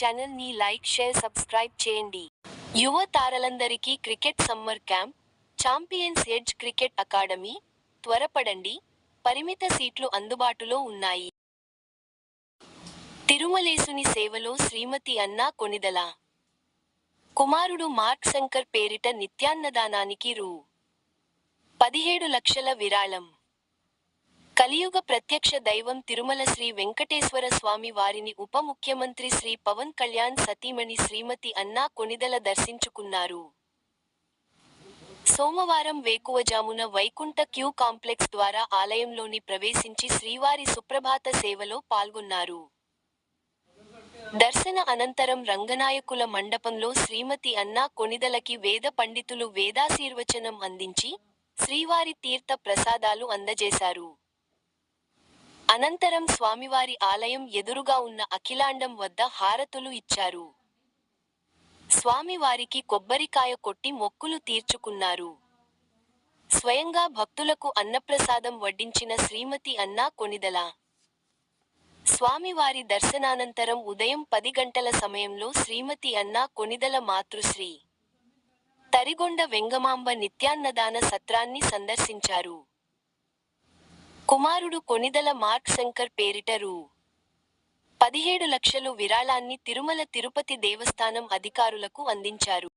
Channel ని like share subscribe చేయండి. యువ తారలందరికీ cricket summer camp, Champions Edge Cricket Academy, త్వరపడండి, పరిమిత సీట్లు అందుబాటులో ఉన్నాయి. తిరుమలేసుని సేవలో శ్రీమతి అన్నా కొణిదల. కుమారుడు మార్క్ శంకర్ పేరిట నిత్యాన్నదానానికి రూ. 17 లక్షల విరాళం. కలియుగ ప్రత్యక్ష దైవం తిరుమల శ్రీ వెంకటేశ్వర స్వామి వారిని ఉప ముఖ్యమంత్రి శ్రీ పవన్ కళ్యాణ్ సతీమణి శ్రీమతి అన్నా కొణిదల దర్శించుకున్నారు. సోమవారం వేకువజామున వైకుంఠ క్యూ కాంప్లెక్స్ ద్వారా ఆలయంలోని ప్రవేశించి శ్రీవారి సుప్రభాత సేవలో పాల్గొన్నారు. దర్శన అనంతరం రంగనాయకుల మండపంలో శ్రీమతి అన్నా కొణిదలకి వేద పండితులు వేదాశీర్వచనం అందించి, శ్రీవారి తీర్థ ప్రసాదాలు అందజేశారు. అనంతరం స్వామివారి ఆలయం ఎదురుగా ఉన్న అఖిలాండం వద్ద హారతులు ఇచ్చారు. స్వామివారికి కొబ్బరికాయ కొట్టి మొక్కులు తీర్చుకున్నారు. స్వయంగా భక్తులకు అన్నప్రసాదం వడ్డించిన శ్రీమతి అన్నా కొణిదల. స్వామివారి దర్శనానంతరం ఉదయం 10 గంటల సమయంలో శ్రీమతి అన్నా కొణిదల మాతృశ్రీ తరిగొండ వెంగమాంబ నిత్యాన్నదాన సత్రాన్ని సందర్శించారు. కుమారుడు కొణిదల మార్క్ శంకర్ పేరిట రూ. 17 లక్షలు విరాళాన్ని తిరుమల తిరుపతి దేవస్థానం అధికారులకు అందించారు.